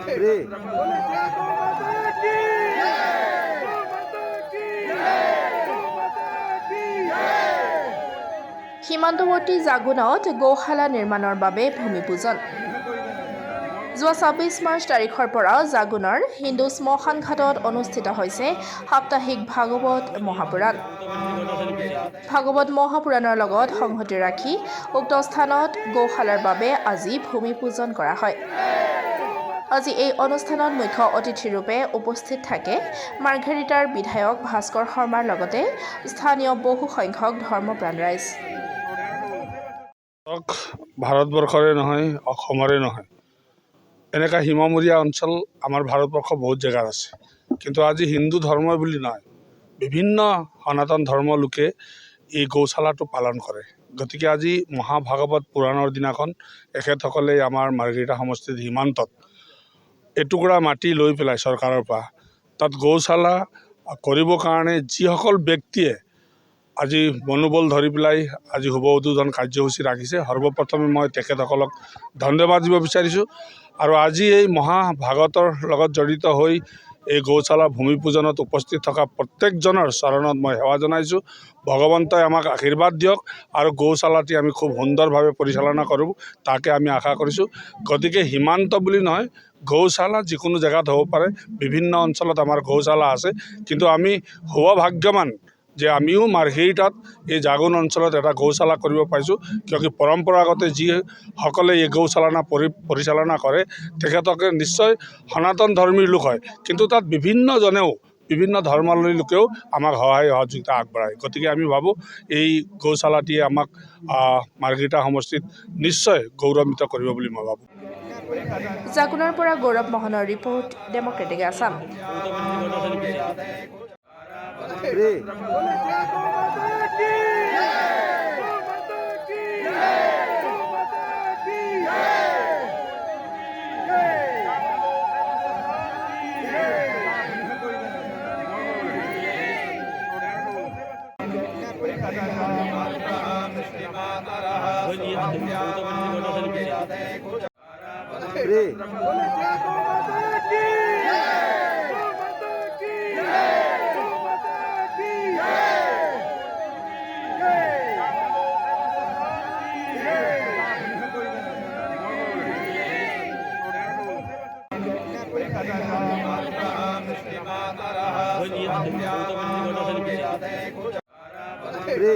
Pre. সীমান্তৱৰ্তী জাগুনত গৌশালা নিৰ্মাণৰ বাবে ভূমিপূজন। যোৱা ২৬ মাৰ্চ তাৰিখৰ পৰা জাগুনৰ হিন্দু শ্মশান ঘাটত অনুষ্ঠিত হৈছে সাপ্তাহিক ভাগৱত মহাপুৰাণ। ভাগৱত মহাপুৰাণৰ লগত সংগতি ৰাখি উক্ত স্থানত গৌশালাৰ বাবে আজি ভূমিপূজন কৰা হয়। আজি এই অনুষ্ঠানত মুখ্য অতিথিৰূপে উপস্থিত থাকে মাৰ্ঘেৰিটাৰ বিধায়ক ভাস্কৰ শৰ্মাৰ লগতে স্থানীয় বহু সংখ্যক ধৰ্মপ্ৰাণ ৰাইজ। ভাৰতবৰ্ষৰে নহয়, অসমৰে নহয়, এনেকুৱা সীমামূৰীয়া অঞ্চল আমাৰ ভাৰতবৰ্ষ বহুত জেগাত আছে। কিন্তু আজি হিন্দু ধৰ্ম বুলি নহয়, বিভিন্ন সনাতন ধৰ্ম লোকে এই গৌশালাটো পালন কৰে। গতিকে আজি মহাভাগৱত পুৰাণৰ দিনাখন এখেতসকলে আমাৰ মাৰ্ঘেৰিটা সমষ্টিৰ সীমান্তত এটুকুৰা মাটি লৈ পেলাই চৰকাৰৰ পৰা তাত গৌশালা কৰিবৰ কাৰণে যিসকল ব্যক্তিয়ে আজি মনোবল ধৰি পেলাই আজি শুভ উদ্বোধন কাৰ্যসূচী ৰাখিছে, সৰ্বপ্ৰথমে মই তেখেতসকলক ধন্যবাদ দিব বিচাৰিছোঁ। আৰু আজি এই মহাভাগৱতৰ লগত জড়িত হৈ এই গৌশালা ভূমিপূজনত উপস্থিত থকা প্ৰত্যেকজনৰ চৰণত মই সেৱা জনাইছোঁ। ভগৱন্তই আমাক আশীৰ্বাদ দিয়ক আৰু গৌশালাটি আমি খুব সুন্দৰভাৱে পৰিচালনা কৰোঁ, তাকে আমি আশা কৰিছোঁ। গতিকে সীমান্ত বুলি নহয়, গৌশালা যিকোনো জেগাত হ'ব পাৰে। বিভিন্ন অঞ্চলত আমাৰ গৌশালা আছে, কিন্তু আমি সৌভাগ্যৱান যে আমিও মাৰ্ঘেৰিটাত এই জাগুন অঞ্চলত এটা গৌশালা কৰিব পাৰিছোঁ। কিয়কি পৰম্পৰাগতে যিসকলে এই গৌশালা পৰিচালনা কৰে তেখেতকে নিশ্চয় সনাতন ধৰ্মীৰ লোক হয়, কিন্তু তাত বিভিন্নজনেও বিভিন্ন ধৰ্মাৱলম্বী লোকেও আমাক সহায় সহযোগিতা আগবঢ়ায়। গতিকে আমি ভাবোঁ এই গৌশালাটিয়ে আমাক মাৰ্ঘেৰিটা সমষ্টিত নিশ্চয় গৌৰৱান্বিত কৰিব বুলি মই ভাবোঁ। জাগুনৰ পৰা গৌৰৱ মোহনৰ report, democratic Assam. Pre. Pre. Pre.